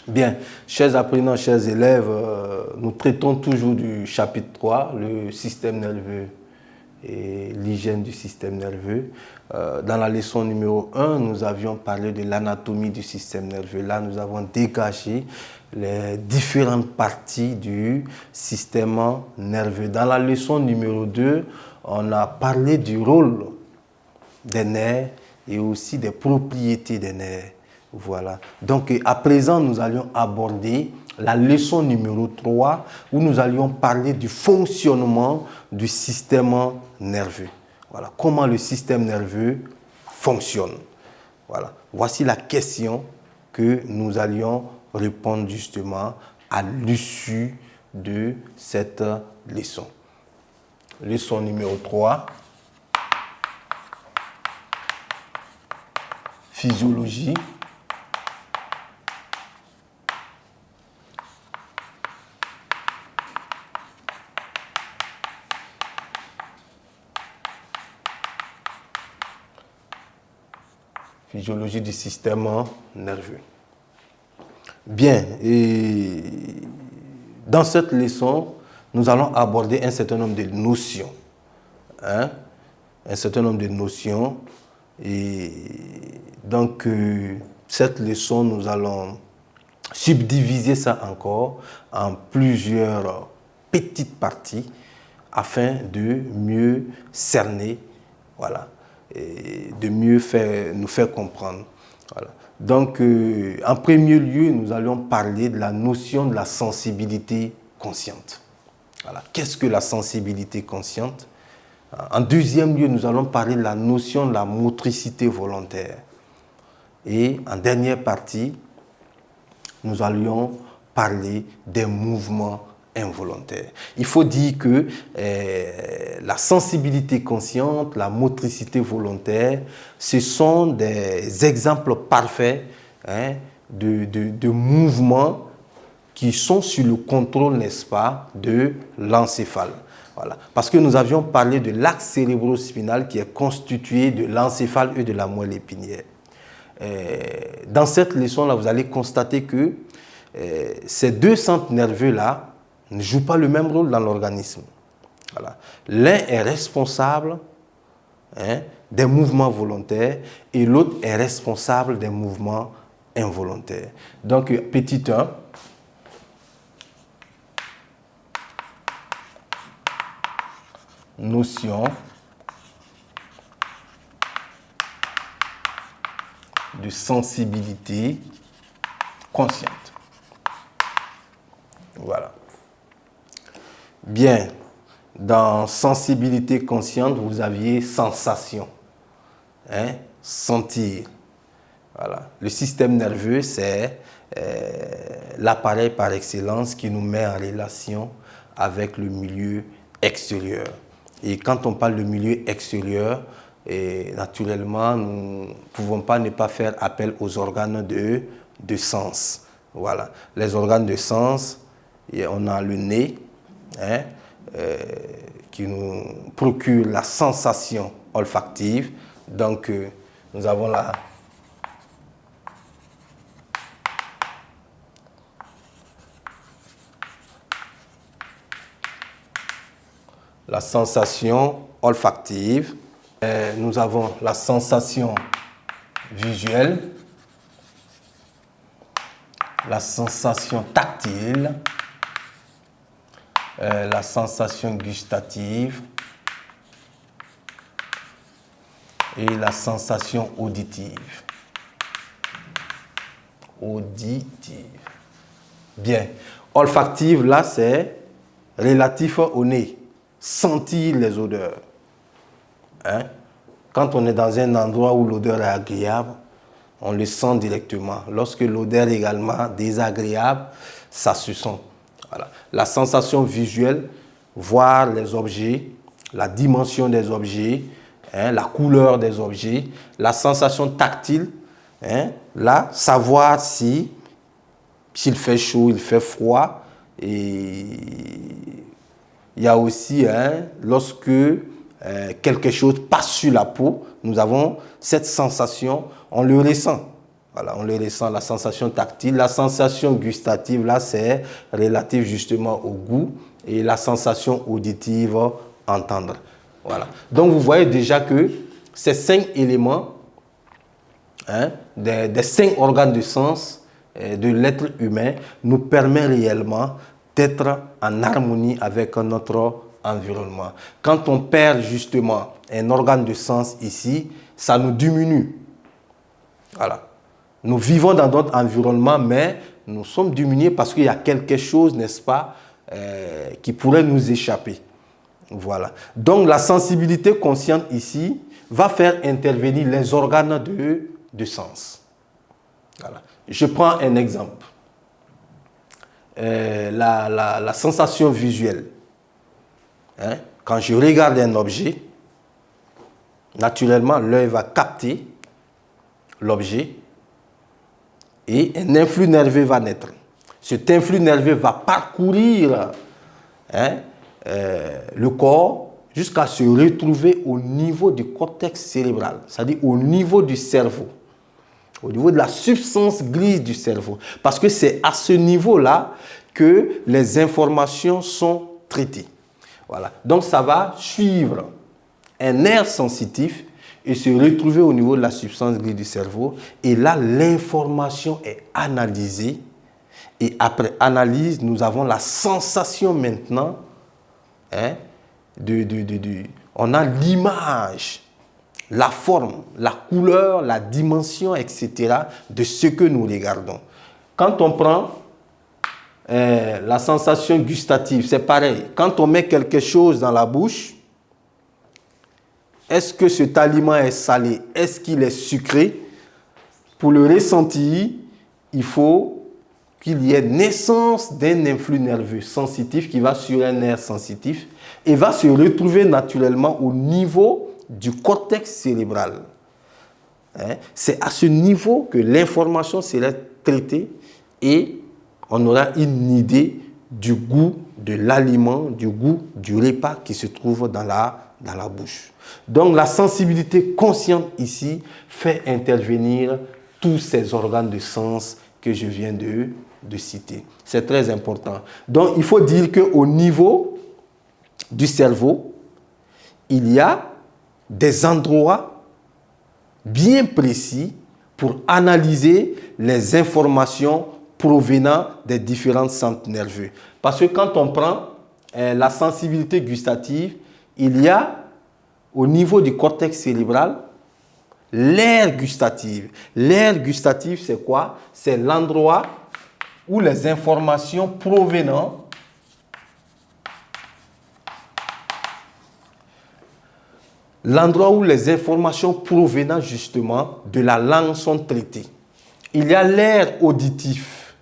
Bien, chers apprenants, chers élèves, nous traitons toujours du chapitre 3, le système nerveux et l'hygiène du système nerveux. Dans la leçon numéro 1, nous avions parlé de l'anatomie du système nerveux. Là, nous avons dégagé les différentes parties du système nerveux. Dans la leçon numéro 2, on a parlé du rôle des nerfs et aussi des propriétés des nerfs. Voilà. Donc, à présent, nous allions aborder la leçon numéro 3 où nous allions parler du fonctionnement du système nerveux. Voilà. Comment le système nerveux fonctionne. Voilà. Voici la question que nous allions répondre justement à l'issue de cette leçon. Leçon numéro 3. Physiologie. Physiologie du système nerveux. Bien, et dans cette leçon, nous allons aborder un certain nombre de notions. Un certain nombre de notions. Et donc, cette leçon, nous allons subdiviser ça encore en plusieurs petites parties afin de mieux cerner, voilà, et de mieux nous faire comprendre. Voilà. Donc, en premier lieu, nous allons parler de la notion de la sensibilité consciente. Voilà. Qu'est-ce que la sensibilité consciente? En deuxième lieu, nous allons parler de la notion de la motricité volontaire. Et en dernière partie, nous allions parler des mouvements involontaires. Il faut dire que la sensibilité consciente, la motricité volontaire, ce sont des exemples parfaits de mouvements qui sont sous le contrôle, n'est-ce pas, de l'encéphale. Voilà. Parce que nous avions parlé de l'axe cérébro-spinal qui est constitué de l'encéphale et de la moelle épinière. Dans cette leçon-là, vous allez constater que ces deux centres nerveux-là ne jouent pas le même rôle dans l'organisme. Voilà. L'un est responsable des mouvements volontaires et l'autre est responsable des mouvements involontaires. Donc, petit 1. Notion de sensibilité consciente. Voilà. Bien, dans sensibilité consciente, vous aviez sensation, sentir. Voilà. Le système nerveux, c'est l'appareil par excellence qui nous met en relation avec le milieu extérieur. Et quand on parle de milieu extérieur, naturellement, nous ne pouvons pas ne pas faire appel aux organes de sens. Voilà. Les organes de sens, on a le nez, qui nous procure la sensation olfactive. Donc, nous avons la sensation olfactive. Nous avons la sensation visuelle, la sensation tactile, la sensation gustative et la sensation auditive. Bien. Olfactive, là, c'est relatif au nez. Sentir les odeurs. Quand on est dans un endroit où l'odeur est agréable, on le sent directement. Lorsque l'odeur est également désagréable, ça se sent. Voilà. La sensation visuelle, voir les objets, la dimension des objets, la couleur des objets. La sensation tactile, là, savoir s'il fait chaud, il fait froid. Et il y a aussi, lorsque quelque chose passe sur la peau, nous avons cette sensation, on le ressent. Voilà, on les ressent, la sensation tactile. La sensation gustative, là, c'est relatif justement au goût. Et la sensation auditive, entendre. Voilà. Donc, vous voyez déjà que ces 5 éléments, hein, des 5 organes de sens de l'être humain nous permet réellement d'être en harmonie avec notre environnement. Quand on perd justement un organe de sens ici, ça nous diminue. Voilà. Nous vivons dans notre environnement, mais nous sommes diminués parce qu'il y a quelque chose, n'est-ce pas, qui pourrait nous échapper. Voilà. Donc la sensibilité consciente ici va faire intervenir les organes de sens. Voilà. Je prends un exemple. La sensation visuelle. Hein? Quand je regarde un objet, naturellement, l'œil va capter l'objet et un influx nerveux va naître. Cet influx nerveux va parcourir le corps jusqu'à se retrouver au niveau du cortex cérébral, c'est-à-dire au niveau du cerveau, au niveau de la substance grise du cerveau. Parce que c'est à ce niveau-là que les informations sont traitées. Voilà. Donc ça va suivre un nerf sensitif et se retrouver au niveau de la substance grise du cerveau. Et là, l'information est analysée. Et après analyse, nous avons la sensation maintenant. On a l'image, la forme, la couleur, la dimension, etc. de ce que nous regardons. Quand on prend la sensation gustative, c'est pareil. Quand on met quelque chose dans la bouche, est-ce que cet aliment est salé? Est-ce qu'il est sucré? Pour le ressentir, il faut qu'il y ait naissance d'un influx nerveux sensitif qui va sur un nerf sensitif et va se retrouver naturellement au niveau du cortex cérébral. C'est à ce niveau que l'information sera traitée et on aura une idée du goût de l'aliment, du goût du repas qui se trouve dans la bouche. Donc la sensibilité consciente ici fait intervenir tous ces organes de sens que je viens de citer. C'est très important. Donc il faut dire qu'au niveau du cerveau, il y a des endroits bien précis pour analyser les informations provenant des différents centres nerveux. Parce que quand on prend la sensibilité gustative, il y a au niveau du cortex cérébral l'aire gustative. L'aire gustative, c'est quoi? C'est l'endroit où les informations provenant justement de la langue sont traitées. Il y a l'aire auditif.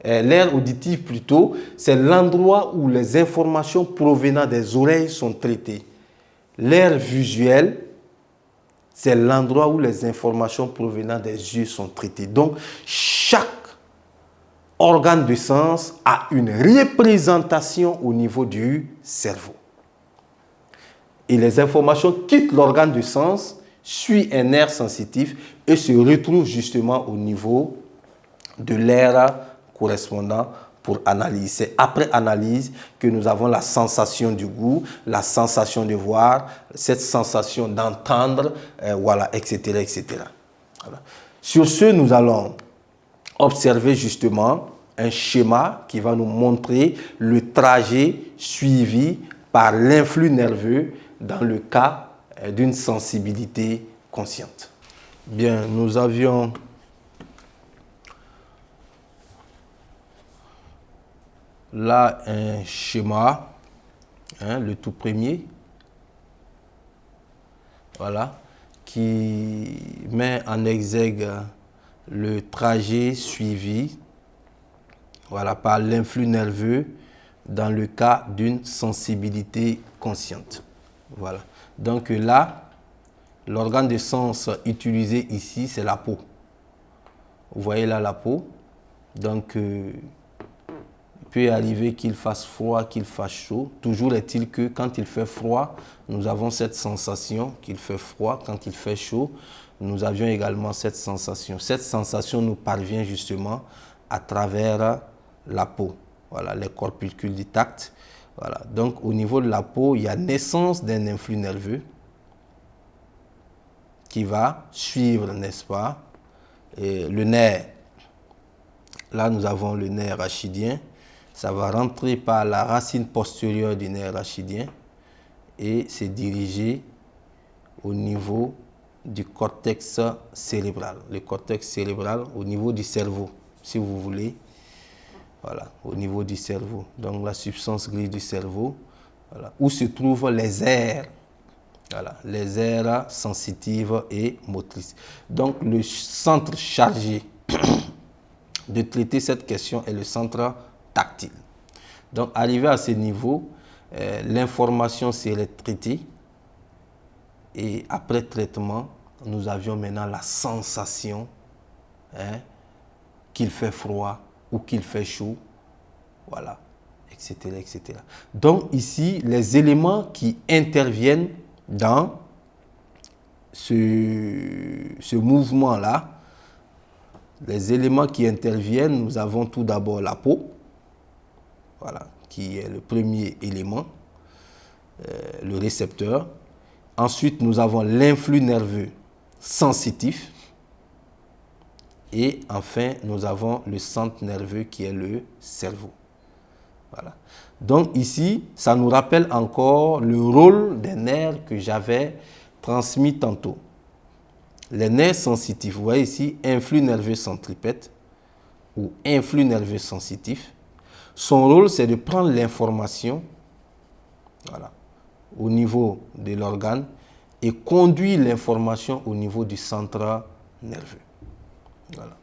L'aire auditive plutôt, c'est l'endroit où les informations provenant des oreilles sont traitées. L'aire visuelle, c'est l'endroit où les informations provenant des yeux sont traitées. Donc, chaque organe de sens a une représentation au niveau du cerveau. Et les informations quittent l'organe de sens, suivent un nerf sensitif et se retrouvent justement au niveau de l'aire correspondant pour analyse. C'est après analyse que nous avons la sensation du goût, la sensation de voir, cette sensation d'entendre, voilà, etc., etc. Voilà. Sur ce, nous allons observer justement un schéma qui va nous montrer le trajet suivi par l'influx nerveux dans le cas d'une sensibilité consciente. Bien, nous avions là un schéma, le tout premier, voilà, qui met en exergue le trajet suivi, voilà, par l'influx nerveux dans le cas d'une sensibilité consciente. Voilà. Donc là, l'organe de sens utilisé ici, c'est la peau. Vous voyez là la peau. Donc, peut arriver qu'il fasse froid, qu'il fasse chaud. Toujours est-il que quand il fait froid, nous avons cette sensation qu'il fait froid. Quand il fait chaud, nous avions également cette sensation. Cette sensation nous parvient justement à travers la peau. Voilà, les corpuscules du tact. Voilà. Donc au niveau de la peau, il y a naissance d'un influx nerveux qui va suivre, n'est-ce pas, et le nerf. Là, nous avons le nerf rachidien. Ça va rentrer par la racine postérieure du nerf rachidien et se diriger au niveau du cortex cérébral. Le cortex cérébral au niveau du cerveau, si vous voulez. Voilà, au niveau du cerveau. Donc la substance grise du cerveau, voilà, où se trouvent les aires. Voilà, les aires sensitives et motrices. Donc le centre chargé de traiter cette question est le centre tactile. Donc arrivé à ce niveau, l'information serait traitée et après traitement, nous avions maintenant la sensation qu'il fait froid ou qu'il fait chaud, voilà, etc., etc. Donc ici, les éléments qui interviennent dans ce mouvement-là, les éléments qui interviennent, nous avons tout d'abord la peau, voilà, qui est le premier élément, le récepteur. Ensuite, nous avons l'influx nerveux sensitif. Et enfin, nous avons le centre nerveux qui est le cerveau. Voilà. Donc ici, ça nous rappelle encore le rôle des nerfs que j'avais transmis tantôt. Les nerfs sensitifs, vous voyez ici, influx nerveux centripète ou influx nerveux sensitif. Son rôle, c'est de prendre l'information, voilà, au niveau de l'organe et conduire l'information au niveau du centre nerveux. Voilà.